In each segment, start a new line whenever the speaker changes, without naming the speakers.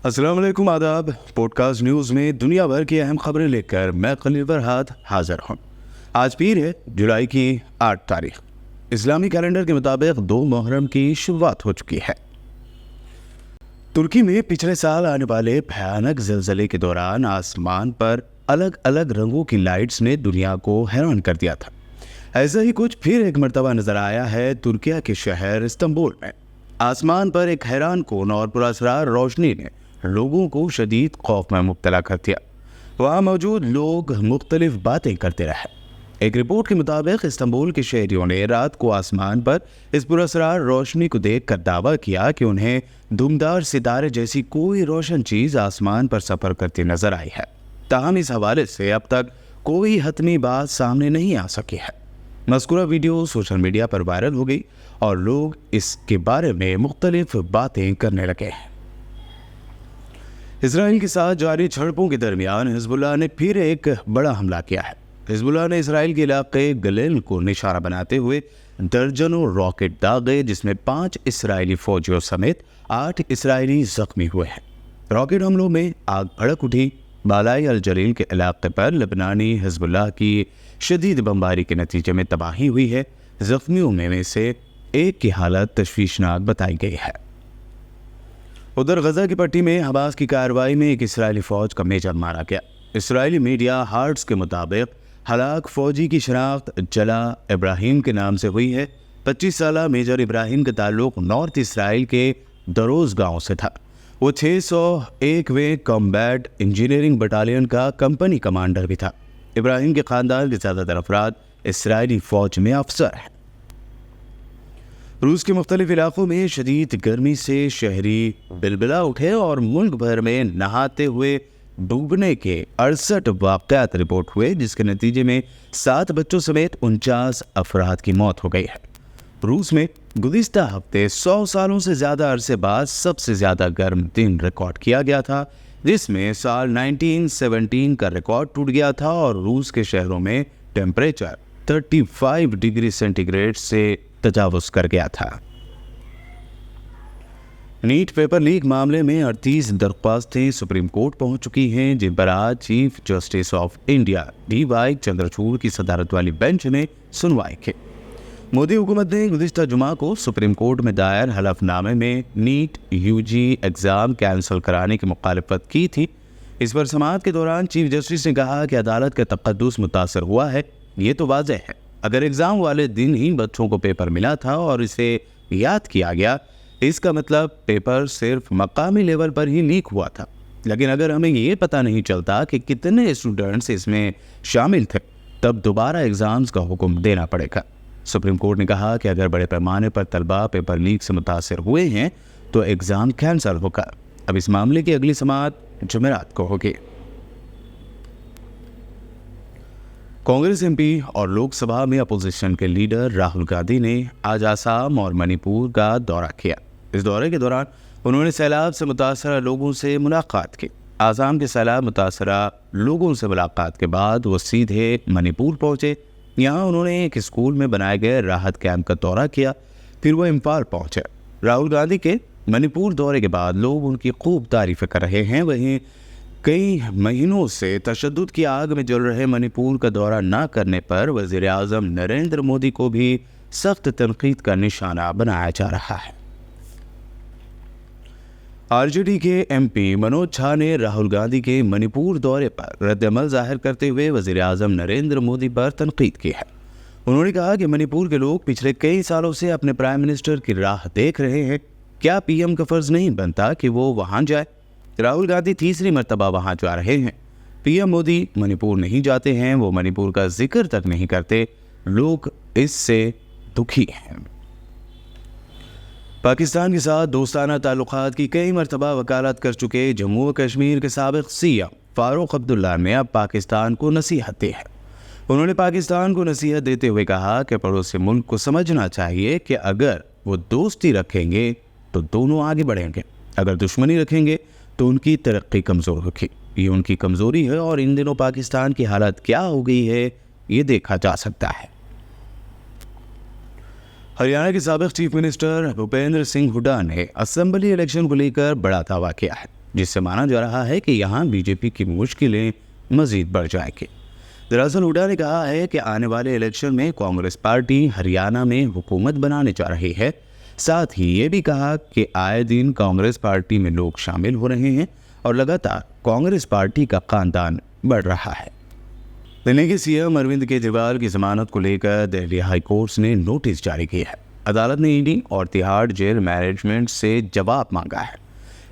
अस्सलाम वालेकुम, आदाब। पॉडकास्ट न्यूज़ में दुनिया भर की अहम खबरें लेकर मैं खलील फरहाद हाजिर हूँ। आज पीर है, जुलाई की 8 तारीख। इस्लामी कैलेंडर के मुताबिक 2 मुहर्रम की शुरुआत हो चुकी है। तुर्की में पिछले साल आने वाले भयानक ज़लज़ले के दौरान आसमान पर अलग अलग रंगों की लाइट्स ने दुनिया को हैरान कर दिया था। ऐसा ही कुछ फिर एक मर्तबा नजर आया है तुर्किया के शहर इस्तांबुल में। आसमान पर एक हैरान कौन और पुरअसरार रोशनी ने लोगों को शदीद खौफ में मुब्तला कर दिया। वहाँ मौजूद लोग मुख्तलिफ बातें करते रहे। एक रिपोर्ट के मुताबिक इस्तांबुल के शहरियों ने रात को आसमान पर इस पुरअसरार रोशनी को देखकर दावा किया कि उन्हें धुमदार सितारे जैसी कोई रोशन चीज़ आसमान पर सफ़र करती नजर आई है। ताहम इस हवाले से अब तक कोई हतमी बात सामने नहीं आ सकी है। मज़कूरा वीडियो सोशल मीडिया पर वायरल हो गई और लोग इसके बारे में मुख्तलिफ बातें करने लगे हैं। इसराइल के साथ जारी झड़पों के दरमियान हिजबुल्लाह ने फिर एक बड़ा हमला किया है। हिजबुल्लाह ने इसराइल के इलाके गलील को निशाना बनाते हुए दर्जनों रॉकेट दागे, जिसमें 5 इसराइली फौजियों समेत 8 इसराइली जख्मी हुए हैं। रॉकेट हमलों में आग भड़क उठी। बालाई अल जलील के इलाके पर लेबनानी हिजबुल्लाह की शदीद बमबारी के नतीजे में तबाही हुई है। जख्मियों में से एक की हालत तशवीशनाक बताई गई है। उधर गजा की पट्टी में हमास की कार्रवाई में एक इसराइली फौज का मेजर मारा गया। इसराइली मीडिया हार्ट्स के मुताबिक हलाक फौजी की शनाख्त जला इब्राहिम के नाम से हुई है। 25 साला मेजर इब्राहिम का ताल्लुक नॉर्थ इसराइल के दरोज गांव से था। वो 601वें कॉम्बैट इंजीनियरिंग बटालियन का कंपनी कमांडर भी था। इब्राहिम के खानदान के ज़्यादातर अफराद इसराइली फौज में अफसर हैं। रूस के मुख्तलिफ इलाकों में शदीद गर्मी से शहरी बिलबिला उठे और मुल्क भर में नहाते हुए डूबने के 68 वाक़यात रिपोर्ट हुए, जिसके नतीजे में 7 बच्चों समेत 49 अफराद की मौत हो गई है। रूस में गुज़िश्ता हफ्ते 100 सालों से ज़्यादा अरसे बाद सबसे ज़्यादा गर्म दिन रिकॉर्ड किया गया था, जिसमें साल 1917 का रिकॉर्ड टूट गया था और रूस के शहरों में टेम्परेचर 35 डिग्री सेंटीग्रेड से तजावुज कर गया था। नीट पेपर लीक मामले में 38 दरख्वास्तें सुप्रीम कोर्ट पहुंच चुकी हैं, जिन पर आज chief justice of India DY Chandrachud की सदारत वाली बेंच ने सुनवाई की। मोदी हुकूमत ने गुज़िश्ता जुमा को सुप्रीम कोर्ट में दायर हलफनामे में नीट UG एग्ज़ाम कैंसिल कराने की मुखालिफत की थी। इस पर समाअत के दौरान चीफ जस्टिस ने कहा कि अदालत का तक़द्दुस मुतासर हुआ है। ये तो वाज़ेह है, अगर एग्ज़ाम वाले दिन ही बच्चों को पेपर मिला था और इसे याद किया गया, इसका मतलब पेपर सिर्फ मकामी लेवल पर ही लीक हुआ था। लेकिन अगर हमें ये पता नहीं चलता कि कितने स्टूडेंट्स इसमें शामिल थे, तब दोबारा एग्ज़ाम्स का हुक्म देना पड़ेगा। सुप्रीम कोर्ट ने कहा कि अगर बड़े पैमाने पर तलबा पेपर लीक से मुतासर हुए हैं तो एग्ज़ाम कैंसिल होगा। अब इस मामले की अगली समाअत जुमेरात को होगी। कांग्रेस MP और लोकसभा में अपोजिशन के लीडर राहुल गांधी ने आज आसाम और मणिपुर का दौरा किया। इस दौरे के दौरान उन्होंने सैलाब से मुतासरा लोगों से मुलाकात की। आसाम के सैलाब मुतासरा लोगों से मुलाकात के बाद वो सीधे मणिपुर पहुंचे। यहाँ उन्होंने एक स्कूल में बनाए गए राहत कैंप का दौरा किया। फिर वो इम्फाल पहुंचे। राहुल गांधी के मणिपुर दौरे के बाद लोग उनकी खूब तारीफ़ें कर रहे हैं। वहीं कई महीनों से तशद्दुद की आग में जल रहे मणिपुर का दौरा न करने पर वज़ीर आज़म नरेंद्र मोदी को भी सख्त तनकीद का निशाना बनाया जा रहा है। RJD के MP मनोज झा ने राहुल गांधी के मणिपुर दौरे पर रद्द-ए-अमल जाहिर करते हुए वज़ीर आज़म नरेंद्र मोदी पर तनकीद की है। उन्होंने कहा कि मणिपुर के लोग पिछले कई सालों से अपने प्राइम मिनिस्टर की राह देख रहे हैं। क्या PM का फ़र्ज़ नहीं बनता कि वो वहाँ जाए? राहुल गांधी तीसरी मर्तबा वहाँ जा रहे हैं। PM मोदी मणिपुर नहीं जाते हैं, वो मणिपुर का जिक्र तक नहीं करते। लोग इससे दुखी हैं। पाकिस्तान के साथ दोस्ताना ताल्लुकात की कई मर्तबा वकालत कर चुके जम्मू व कश्मीर के साबिक़ CM फ़ारूक अब्दुल्ला ने अब पाकिस्तान को नसीहत दी है। उन्होंने पाकिस्तान को नसीहत देते हुए कहा कि पड़ोसी मुल्क को समझना चाहिए कि अगर वो दोस्ती रखेंगे तो दोनों आगे बढ़ेंगे, अगर दुश्मनी रखेंगे तो उनकी तरक्की कमज़ोर होगी। ये उनकी कमज़ोरी है और इन दिनों पाकिस्तान की हालत क्या हो गई है ये देखा जा सकता है। हरियाणा के साबिक़ चीफ मिनिस्टर भूपेंद्र सिंह हुड्डा ने असेंबली इलेक्शन को लेकर बड़ा दावा किया है। جس سے مانا جا رہا ہے کہ یہاں بی جے پی کی مشکلیں مزید بڑھ جائیں گی۔ دراصل ہڈا نے کہا ہے کہ آنے والے الیکشن میں کانگریس پارٹی ہریانہ میں حکومت بنانے جا رہی ہے۔ ساتھ ہی یہ بھی کہا کہ آئے دن کانگریس پارٹی میں لوگ شامل ہو رہے ہیں اور لگاتار کانگریس پارٹی کا خاندان بڑھ رہا ہے۔ دلی کے سی ایم اروند کیجریوال کی ضمانت کو لے کر دہلی ہائی کورٹ نے نوٹس جاری کیا ہے۔ عدالت نے ای ڈی اور تہاڑ جیل مینجمنٹ سے جواب مانگا ہے۔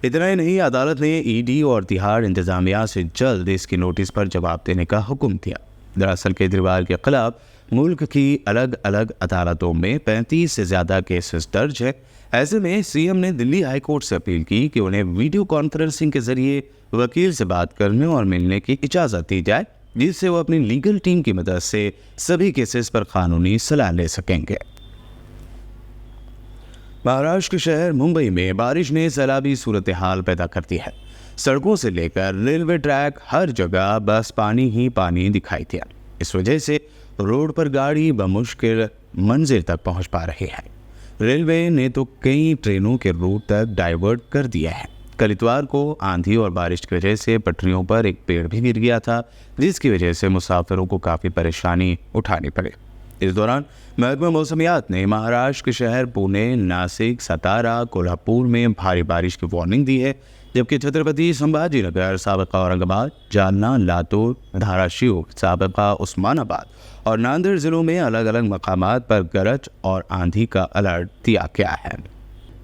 اتنا ہی نہیں، عدالت نے ای ڈی اور تہاڑ انتظامیہ سے جلد اس کی نوٹس پر جواب دینے کا حکم دیا۔ دراصل کیجریوال کے خلاف ملک کی الگ الگ عدالتوں میں 35 سے زیادہ کیسز درج ہیں۔ ایسے میں سی ایم نے دلی ہائی کورٹ سے اپیل کی کہ انہیں ویڈیو کانفرنسنگ کے ذریعے وکیل سے بات کرنے اور ملنے کی اجازت دی جائے، جس سے وہ اپنی لیگل ٹیم کی مدد سے سبھی کیسز پر قانونی صلاح لے سکیں گے۔ مہاراشٹر کے شہر ممبئی میں بارش نے سیلابی صورتحال پیدا کر دی ہے۔ سڑکوں سے لے کر ریلوے ٹریک ہر جگہ بس پانی ہی پانی دکھائی دیا۔ اس وجہ سے روڈ پر گاڑی بمشکل منزل تک پہنچ پا رہی ہے۔ ریلوے نے تو کئی ٹرینوں کے روٹ تک ڈائیورٹ کر دیا ہے۔ کل اتوار کو آندھی اور بارش کی وجہ سے پٹریوں پر ایک پیڑ بھی گر گیا تھا، جس کی وجہ سے مسافروں کو کافی پریشانی اٹھانی پڑی۔ اس دوران محکمہ موسمیات نے مہاراشٹر کے شہر پونے، ناسک، ستارا، کولہاپور میں بھاری بارش کی وارننگ دی ہے، جبکہ چھترپتی سمبھاجی نگر، سابقہ اورنگ آباد، جالنا، لاتور، دھاراشیو، سابقہ عثمان آباد اور ناندیڑ ضلعوں میں الگ الگ مقامات پر گرج اور آندھی کا الرٹ دیا گیا ہے۔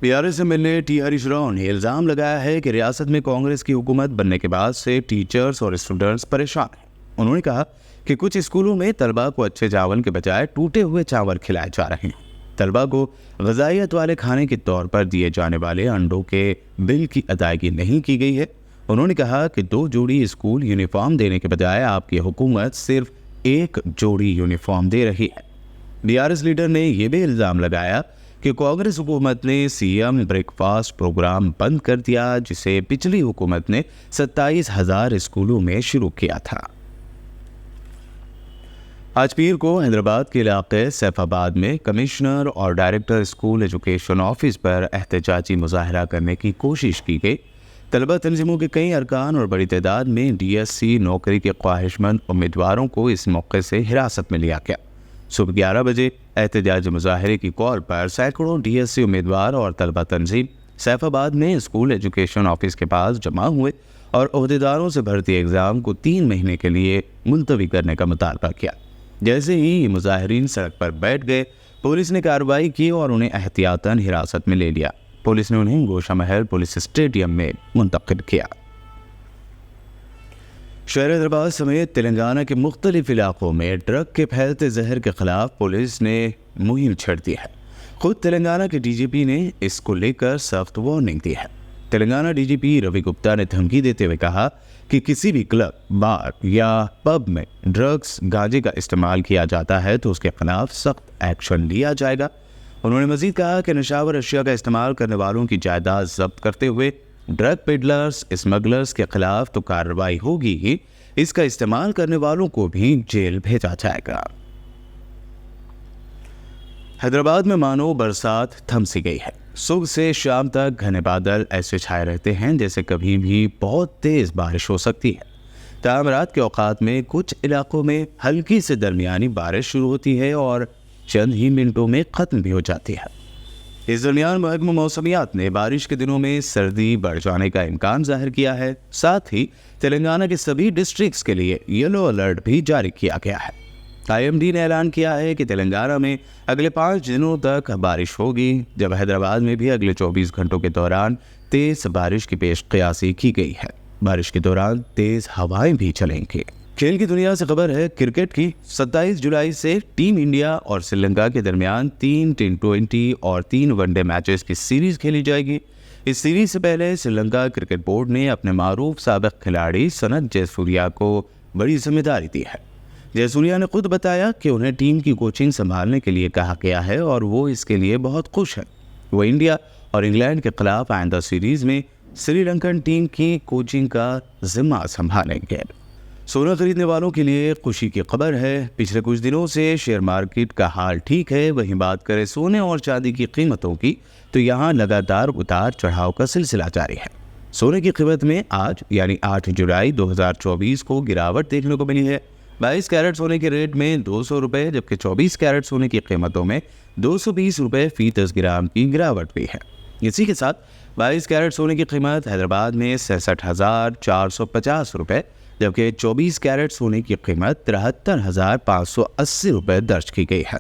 B R S M L A T Harish Rao نے الزام لگایا ہے کہ ریاست میں کانگریس کی حکومت بننے کے بعد سے ٹیچرز اور اسٹوڈنٹس پریشان ہیں۔ انہوں نے کہا کہ کچھ اسکولوں میں طلباء کو اچھے چاول کے بجائے ٹوٹے ہوئے چاول کھلائے جا رہے ہیں۔ طلباء کو غذائیت والے کھانے کے طور پر دیے جانے والے انڈوں کے بل کی ادائیگی نہیں کی گئی ہے۔ انہوں نے کہا کہ 2 جوڑی اسکول یونیفارم دینے کے بجائے آپ کی حکومت صرف 1 جوڑی یونیفارم دے رہی ہے۔ بی آر ایس لیڈر نے یہ بھی الزام لگایا کہ کانگریس حکومت نے سی ایم بریک فاسٹ پروگرام بند کر دیا، جسے پچھلی حکومت نے 27,000 اسکولوں میں شروع کیا تھا۔ آج پیر کو حیدرآباد کے علاقے سیف آباد میں کمشنر اور ڈائریکٹر اسکول ایجوکیشن آفس پر احتجاجی مظاہرہ کرنے کی کوشش کی گئی۔ طلبہ تنظیموں کے کئی ارکان اور بڑی تعداد میں ڈی ایس سی نوکری کے خواہش مند امیدواروں کو اس موقع سے حراست میں لیا گیا۔ صبح 11 بجے احتجاجی مظاہرے کی کال پر سینکڑوں ڈی ایس سی امیدوار اور طلبہ تنظیم سیف آباد میں اسکول ایجوکیشن آفس کے پاس جمع ہوئے اور عہدیداروں سے بھرتی ایگزام کو 3 مہینے کے لیے ملتوی کرنے کا مطالبہ کیا۔ جیسے ہی یہ مظاہرین سڑک پر بیٹھ گئے، پولیس نے کارروائی کی اور انہیں احتیاطاً حراست میں لے لیا۔ پولیس نے انہیں گوشہ محل پولیس اسٹیڈیم میں منتقل کیا۔ شہر حیدرآباد سمیت تلنگانہ کے مختلف علاقوں میں ڈرگ کے پھیلتے زہر کے خلاف پولیس نے مہم چھیڑ دی ہے۔ خود تلنگانہ کے ڈی جی پی نے اس کو لے کر سخت وارننگ دی ہے۔ تلنگانہ ڈی جی پی روی گپتا نے دھمکی دیتے ہوئے کہا کہ کسی بھی کلب، بار یا پب میں ڈرگز، گانجے کا استعمال کیا جاتا ہے تو اس کے خلاف سخت ایکشن لیا جائے گا۔ انہوں نے مزید کہا کہ نشاور اشیاء کا استعمال کرنے والوں کی جائیداد ضبط کرتے ہوئے ڈرگ پیڈلرز، اسمگلرز کے خلاف تو کارروائی ہوگی ہی، اس کا استعمال کرنے والوں کو بھی جیل بھیجا جائے گا۔ حیدرآباد میں مانو برسات تھم سی گئی ہے۔ صبح سے شام تک گھنے بادل ایسے چھائے رہتے ہیں جیسے کبھی بھی بہت تیز بارش ہو سکتی ہے۔ تاہم رات کے اوقات میں کچھ علاقوں میں ہلکی سے درمیانی بارش شروع ہوتی ہے اور چند ہی منٹوں میں ختم بھی ہو جاتی ہے۔ اس درمیان محکمہ موسمیات نے بارش کے دنوں میں سردی بڑھ جانے کا امکان ظاہر کیا ہے۔ ساتھ ہی تلنگانہ کے سبھی ڈسٹرکٹس کے لیے یلو الرٹ بھی جاری کیا گیا ہے۔ آئی ایم ڈی نے اعلان کیا ہے کہ تلنگانہ میں اگلے 5 دنوں تک بارش ہوگی، جب حیدرآباد میں بھی اگلے 24 گھنٹوں کے دوران تیز بارش کی پیش قیاسی کی گئی ہے۔ بارش کے دوران تیز ہوائیں بھی چلیں گی۔ کھیل کی دنیا سے خبر ہے، کرکٹ کی 27 جولائی سے ٹیم انڈیا اور سری لنکا کے درمیان 3 T20 اور 3 ون ڈے میچز کی سیریز کھیلی جائے گی۔ اس سیریز سے پہلے سری لنکا کرکٹ بورڈ نے اپنے معروف سابق کھلاڑی سنت جے سوریا کو بڑی ذمہ داری دی ہے۔ جے سوریا نے خود بتایا کہ انہیں ٹیم کی کوچنگ سنبھالنے کے لیے کہا گیا ہے اور وہ اس کے لیے بہت خوش ہیں۔ وہ انڈیا اور انگلینڈ کے خلاف آئندہ سیریز میں سری لنکن ٹیم کی کوچنگ کا ذمہ سنبھالیں گے۔ سونا خریدنے والوں کے لیے خوشی کی خبر ہے، پچھلے کچھ دنوں سے شیئر مارکیٹ کا حال ٹھیک ہے۔ وہیں بات کریں سونے اور چاندی کی قیمتوں کی تو یہاں لگاتار اتار چڑھاؤ کا سلسلہ جاری ہے۔ सोने की कीमत में आज यानी 8 जुलाई 2024 को गिरावट देखने को मिली है। 22 कैरेट सोने के रेट में 200 रुपये, जबकि 24 कैरेट सोने की कीमतों में 220 रुपये फी 10 ग्राम की गिरावट हुई है। इसी के साथ 22 कैरेट सोने की कीमत हैदराबाद में 66,450 रुपये, जबकि 24 कैरेट सोने की कीमत 73,580 रुपये दर्ज की गई है।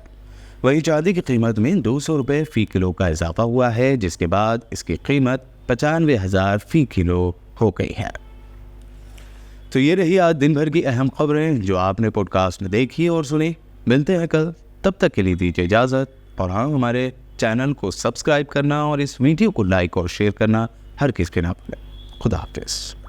वहीं चांदी की कीमत में 200 रुपये फ़ी किलो का इजाफा हुआ है, जिसके बाद इसकी कीमत 95,000 फ़ी किलो हो गई है। तो ये रही आज दिन भर की अहम खबरें जो आपने पॉडकास्ट में देखी और सुनी। मिलते हैं कल, तब तक के लिए दीजिए इजाज़त। और हाँ, हमारे चैनल को सब्सक्राइब करना और इस वीडियो को लाइक और शेयर करना हर किस के ना भूलें। खुदा हाफिज़।